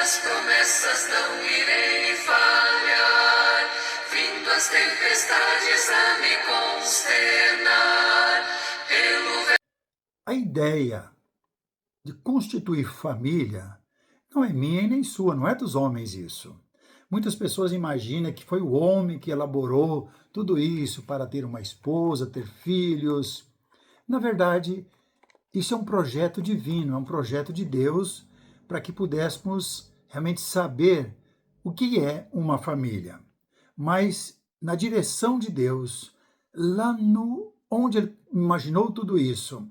minhas promessas não irei falhar, vindo as tempestades a me consternar. A ideia de constituir família não é minha e nem sua, não é dos homens isso. Muitas pessoas imaginam que foi o homem que elaborou tudo isso para ter uma esposa, ter filhos. Na verdade, isso é um projeto divino, é um projeto de Deus para que pudéssemos realmente saber o que é uma família. Mas na direção de Deus, lá no onde ele imaginou tudo isso,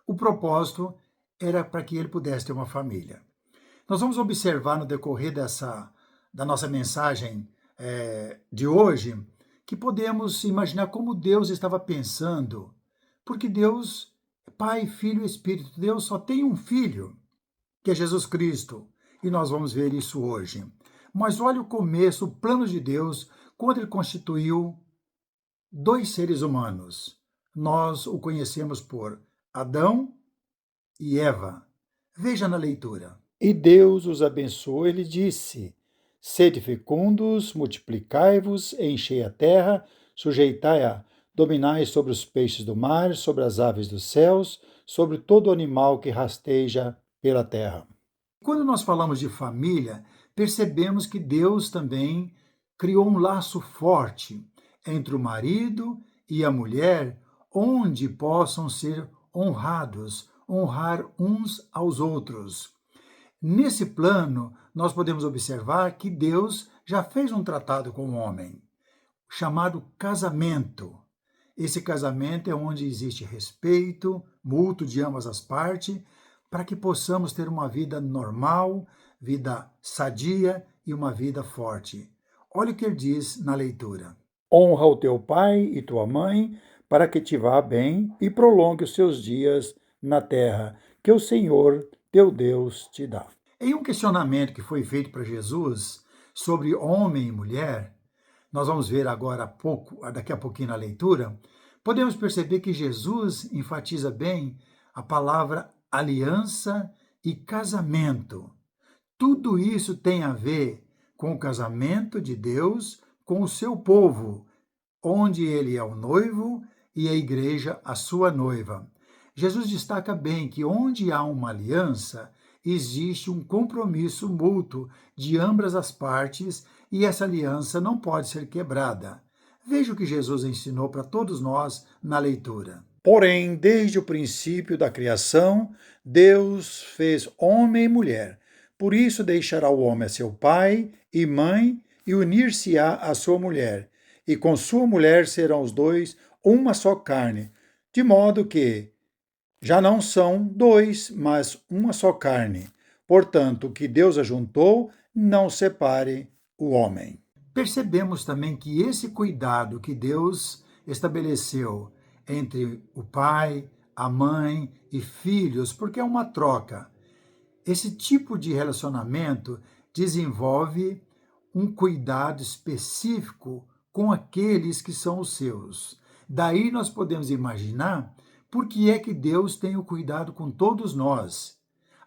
o propósito era para que ele pudesse ter uma família. Nós vamos observar no decorrer da nossa mensagem de hoje que podemos imaginar como Deus estava pensando, porque Deus, Pai, Filho e Espírito, Deus só tem um Filho, que é Jesus Cristo, e nós vamos ver isso hoje. Mas olha o começo, o plano de Deus, quando ele constituiu dois seres humanos. Nós o conhecemos por Adão e Eva. Veja na leitura. E Deus os abençoou, ele disse: Sede fecundos, multiplicai-vos, enchei a terra, sujeitai-a, dominai sobre os peixes do mar, sobre as aves dos céus, sobre todo animal que rasteja pela terra. Quando nós falamos de família, percebemos que Deus também criou um laço forte entre o marido e a mulher, onde possam ser honrados, honrar uns aos outros. Nesse plano, nós podemos observar que Deus já fez um tratado com o homem, chamado casamento. Esse casamento é onde existe respeito mútuo de ambas as partes, para que possamos ter uma vida normal, vida sadia e uma vida forte. Olha o que ele diz na leitura. Honra o teu pai e tua mãe, para que te vá bem e prolongue os seus dias na terra, que o Senhor, teu Deus, te dá. Em um questionamento que foi feito para Jesus sobre homem e mulher, nós vamos ver agora daqui a pouquinho na leitura, podemos perceber que Jesus enfatiza bem a palavra aliança e casamento. Tudo isso tem a ver com o casamento de Deus com o seu povo, onde ele é o noivo e a igreja a sua noiva. Jesus destaca bem que onde há uma aliança, existe um compromisso mútuo de ambas as partes e essa aliança não pode ser quebrada. Veja o que Jesus ensinou para todos nós na leitura. Porém, desde o princípio da criação, Deus fez homem e mulher. Por isso deixará o homem a seu pai e mãe e unir-se-á à sua mulher, e com sua mulher serão os dois uma só carne, de modo que já não são dois, mas uma só carne. Portanto, o que Deus ajuntou, não separe o homem. Percebemos também que esse cuidado que Deus estabeleceu entre o pai, a mãe e filhos, porque é uma troca. Esse tipo de relacionamento desenvolve um cuidado específico com aqueles que são os seus. Daí nós podemos imaginar por que é que Deus tem o cuidado com todos nós.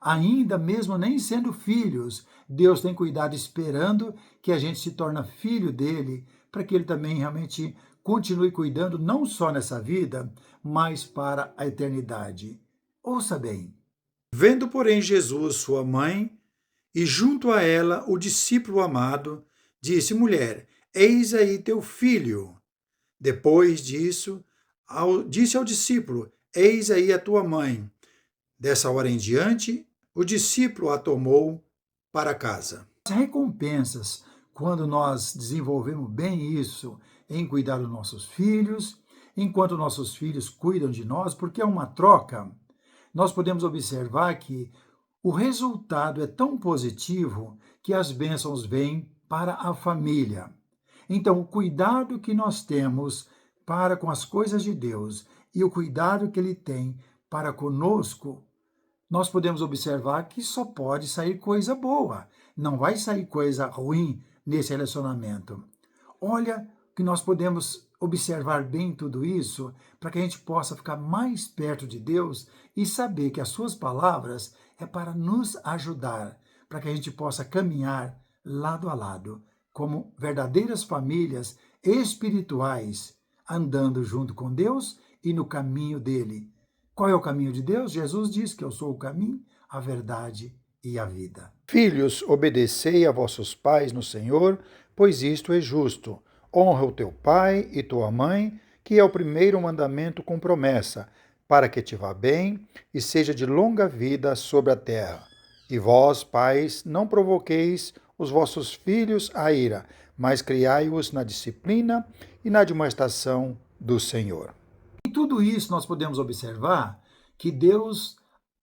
Ainda mesmo nem sendo filhos, Deus tem cuidado esperando que a gente se torne filho dele, para que ele também realmente continue cuidando não só nessa vida, mas para a eternidade. Ouça bem. Vendo, porém, Jesus sua mãe e junto a ela o discípulo amado, disse: Mulher, eis aí teu filho. Depois disso, disse ao discípulo: Eis aí a tua mãe. Dessa hora em diante, o discípulo a tomou para casa. As recompensas, quando nós desenvolvemos bem isso, em cuidar dos nossos filhos, enquanto nossos filhos cuidam de nós, porque é uma troca, nós podemos observar que o resultado é tão positivo que as bênçãos vêm para a família. Então, o cuidado que nós temos para com as coisas de Deus e o cuidado que ele tem para conosco, nós podemos observar que só pode sair coisa boa, não vai sair coisa ruim nesse relacionamento. Olha que nós podemos observar bem tudo isso para que a gente possa ficar mais perto de Deus e saber que as suas palavras é para nos ajudar, para que a gente possa caminhar lado a lado, como verdadeiras famílias espirituais, andando junto com Deus e no caminho dele. Qual é o caminho de Deus? Jesus diz que eu sou o caminho, a verdade e a vida. Filhos, obedecei a vossos pais no Senhor, pois isto é justo. Honra o teu pai e tua mãe, que é o primeiro mandamento com promessa, para que te vá bem e seja de longa vida sobre a terra. E vós, pais, não provoqueis os vossos filhos à ira, mas criai-os na disciplina e na admoestação do Senhor. Em tudo isso, nós podemos observar que Deus,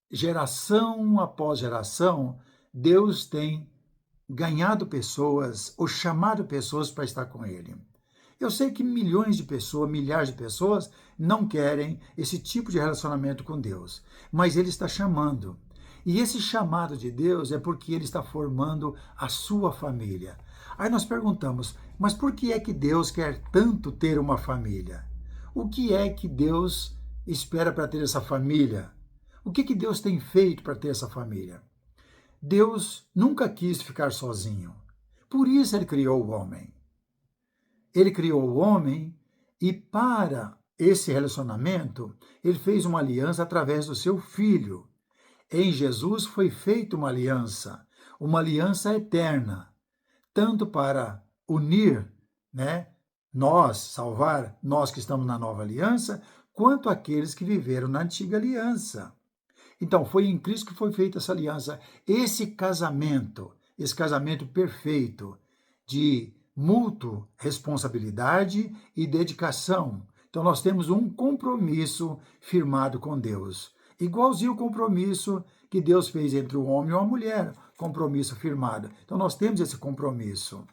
geração após geração, Deus tem ganhado pessoas ou chamado pessoas para estar com Ele. Eu sei que milhões de pessoas, milhares de pessoas não querem esse tipo de relacionamento com Deus, mas Ele está chamando. E esse chamado de Deus é porque Ele está formando a sua família. Aí nós perguntamos, mas por que é que Deus quer tanto ter uma família? O que é que Deus espera para ter essa família? O que Deus tem feito para ter essa família? Deus nunca quis ficar sozinho. Por isso Ele criou o homem. Ele criou o homem e para esse relacionamento, Ele fez uma aliança através do seu Filho. Em Jesus foi feita uma aliança eterna, tanto para unir, nós, salvar nós que estamos na nova aliança, quanto aqueles que viveram na antiga aliança. Então, foi em Cristo que foi feita essa aliança, esse casamento perfeito de mútua responsabilidade e dedicação. Então, nós temos um compromisso firmado com Deus. Igualzinho o compromisso que Deus fez entre o homem e a mulher, compromisso firmado. Então, nós temos esse compromisso.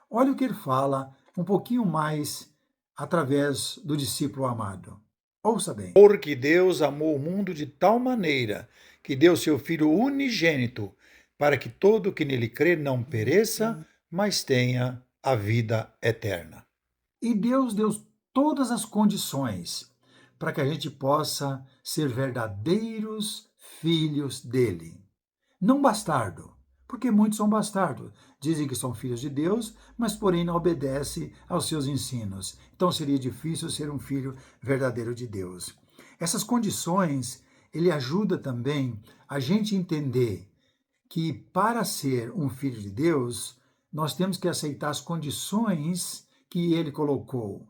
Olha o que ele fala um pouquinho mais através do discípulo amado. Ouça bem. Porque Deus amou o mundo de tal maneira que deu seu Filho unigênito, para que todo o que nele crê não pereça, mas tenha a vida eterna. E Deus deu todas as condições para que a gente possa ser verdadeiros filhos dele. Não bastardo, porque muitos são bastardos. Dizem que são filhos de Deus, mas porém não obedecem aos seus ensinos. Então seria difícil ser um filho verdadeiro de Deus. Essas condições, ele ajuda também a gente entender que para ser um filho de Deus, nós temos que aceitar as condições que ele colocou.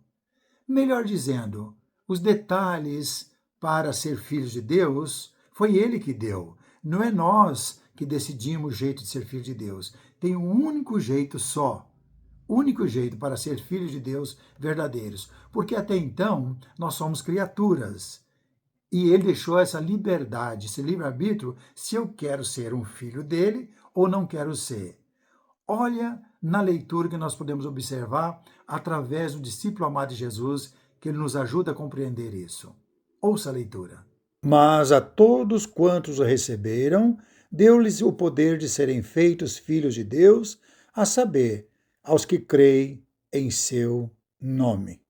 Melhor dizendo, os detalhes para ser filhos de Deus, foi ele que deu. Não é nós que decidimos o jeito de ser filho de Deus. Tem um único jeito só. Único jeito para ser filhos de Deus verdadeiros. Porque até então, nós somos criaturas. E ele deixou essa liberdade, esse livre-arbítrio, se eu quero ser um filho dele ou não quero ser. Olha na leitura que nós podemos observar através do discípulo amado de Jesus, que ele nos ajuda a compreender isso. Ouça a leitura. Mas a todos quantos o receberam, deu-lhes o poder de serem feitos filhos de Deus, a saber, aos que creem em seu nome.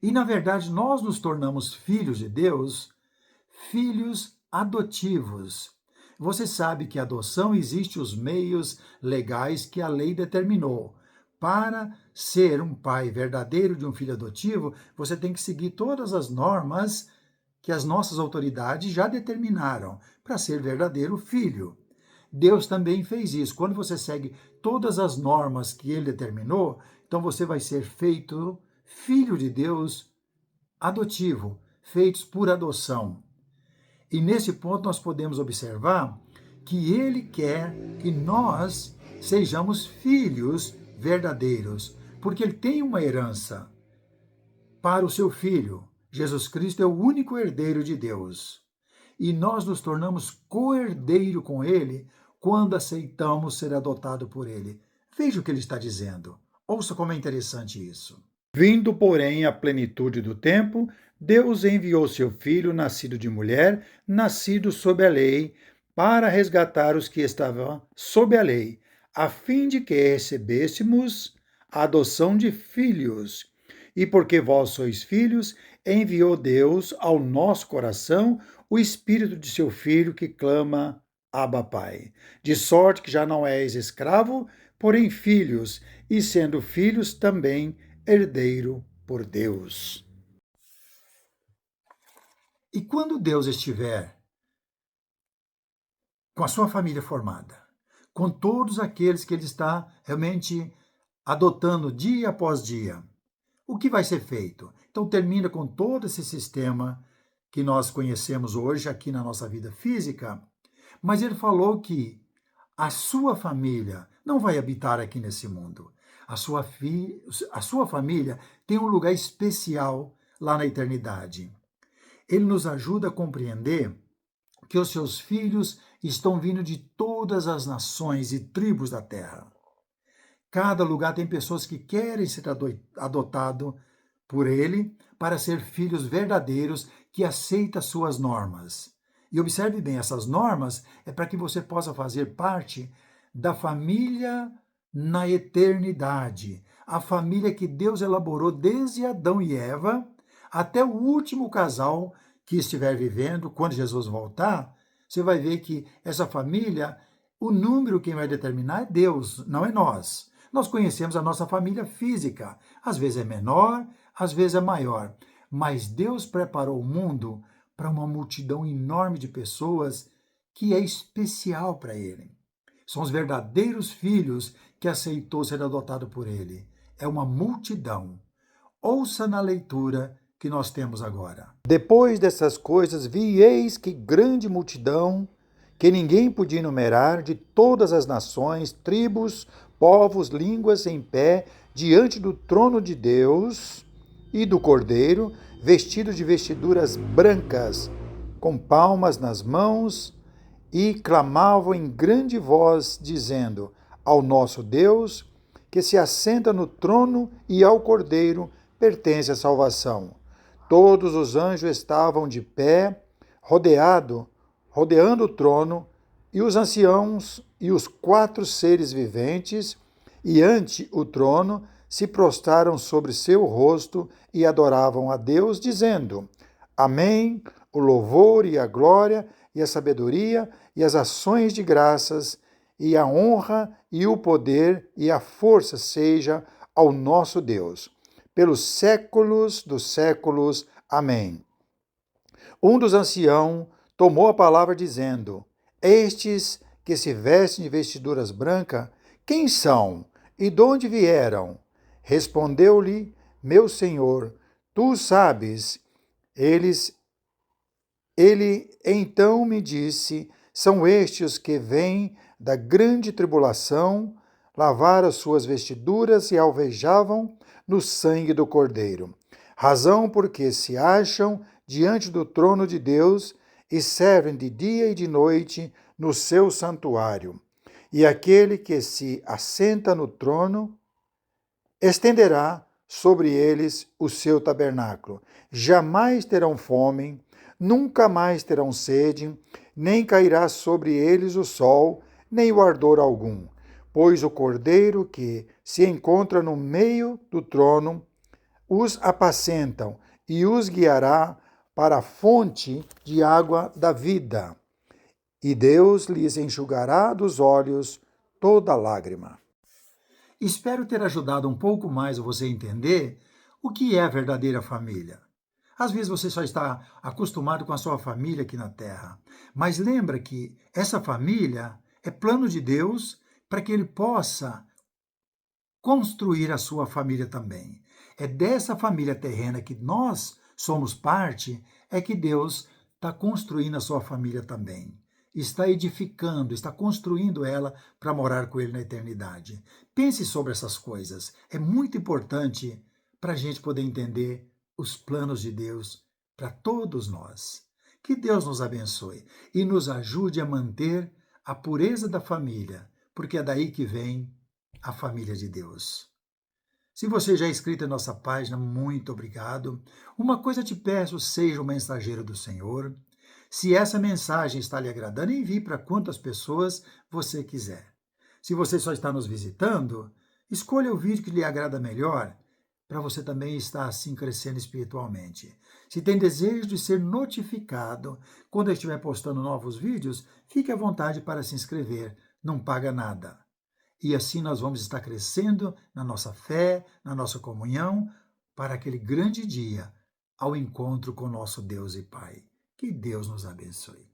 E, na verdade, nós nos tornamos filhos de Deus, filhos adotivos. Você sabe que a adoção existe os meios legais que a lei determinou. Para ser um pai verdadeiro de um filho adotivo, você tem que seguir todas as normas que as nossas autoridades já determinaram para ser verdadeiro filho. Deus também fez isso. Quando você segue todas as normas que ele determinou, então você vai ser feito filho de Deus adotivo, feitos por adoção. E nesse ponto nós podemos observar que ele quer que nós sejamos filhos verdadeiros, porque ele tem uma herança para o seu filho. Jesus Cristo é o único herdeiro de Deus. E nós nos tornamos co-herdeiro com ele quando aceitamos ser adotado por ele. Veja o que ele está dizendo. Ouça como é interessante isso. Vindo, porém, à plenitude do tempo, Deus enviou seu Filho, nascido de mulher, nascido sob a lei, para resgatar os que estavam sob a lei, a fim de que recebêssemos a adoção de filhos. E porque vós sois filhos, enviou Deus ao nosso coração o Espírito de seu Filho que clama, Abba, Pai. De sorte que já não és escravo, porém filhos, e sendo filhos também herdeiro por Deus. E quando Deus estiver com a sua família formada, com todos aqueles que Ele está realmente adotando dia após dia, o que vai ser feito? Então termina com todo esse sistema que nós conhecemos hoje aqui na nossa vida física, mas ele falou que a sua família não vai habitar aqui nesse mundo. A sua família tem um lugar especial lá na eternidade. Ele nos ajuda a compreender que os seus filhos estão vindo de todas as nações e tribos da terra. Cada lugar tem pessoas que querem ser adotados por ele para ser filhos verdadeiros que aceitam suas normas. E observe bem, essas normas é para que você possa fazer parte da família na eternidade. A família que Deus elaborou desde Adão e Eva até o último casal que estiver vivendo, quando Jesus voltar, você vai ver que essa família, o número quem vai determinar é Deus, não é nós. Nós conhecemos a nossa família física. Às vezes é menor, às vezes é maior. Mas Deus preparou o mundo para uma multidão enorme de pessoas que é especial para Ele. São os verdadeiros filhos que aceitou ser adotado por Ele. É uma multidão. Ouça na leitura que nós temos agora. Depois dessas coisas, vi eis que grande multidão, que ninguém podia enumerar, de todas as nações, tribos, povos, línguas, em pé, diante do trono de Deus e do Cordeiro, vestidos de vestiduras brancas, com palmas nas mãos, e clamavam em grande voz, dizendo: ao nosso Deus, que se assenta no trono, e ao Cordeiro pertence a salvação. Todos os anjos estavam de pé, rodeando o trono, e os anciãos e os 4 seres viventes, e ante o trono, se prostraram sobre seu rosto e adoravam a Deus, dizendo: Amém, o louvor e a glória e a sabedoria e as ações de graças e a honra e o poder e a força seja ao nosso Deus, pelos séculos dos séculos. Amém. Um dos anciãos tomou a palavra dizendo: estes que se vestem de vestiduras brancas, quem são e de onde vieram? Respondeu-lhe: meu senhor, tu sabes. Ele então me disse: são estes os que vêm da grande tribulação, lavaram as suas vestiduras e alvejavam no sangue do Cordeiro. Razão porque se acham diante do trono de Deus e servem de dia e de noite no seu santuário. E aquele que se assenta no trono estenderá sobre eles o seu tabernáculo. Jamais terão fome, nunca mais terão sede, nem cairá sobre eles o sol, nem o ardor algum, pois o Cordeiro que se encontra no meio do trono os apacentam e os guiará para a fonte de água da vida. E Deus lhes enxugará dos olhos toda lágrima. Espero ter ajudado um pouco mais você a entender o que é a verdadeira família. Às vezes você só está acostumado com a sua família aqui na Terra, mas lembra que essa família é plano de Deus para que Ele possa construir a sua família também. É dessa família terrena que nós somos parte, é que Deus está construindo a sua família também. Está edificando, está construindo ela para morar com Ele na eternidade. Pense sobre essas coisas. É muito importante para a gente poder entender os planos de Deus para todos nós. Que Deus nos abençoe e nos ajude a manter a pureza da família, porque é daí que vem a família de Deus. Se você já é inscrito em nossa página, muito obrigado. Uma coisa te peço, seja um mensageiro do Senhor. Se essa mensagem está lhe agradando, envie para quantas pessoas você quiser. Se você só está nos visitando, escolha o vídeo que lhe agrada melhor, para você também estar assim crescendo espiritualmente. Se tem desejo de ser notificado quando eu estiver postando novos vídeos, fique à vontade para se inscrever, não paga nada. E assim nós vamos estar crescendo na nossa fé, na nossa comunhão, para aquele grande dia, ao encontro com nosso Deus e Pai. Que Deus nos abençoe.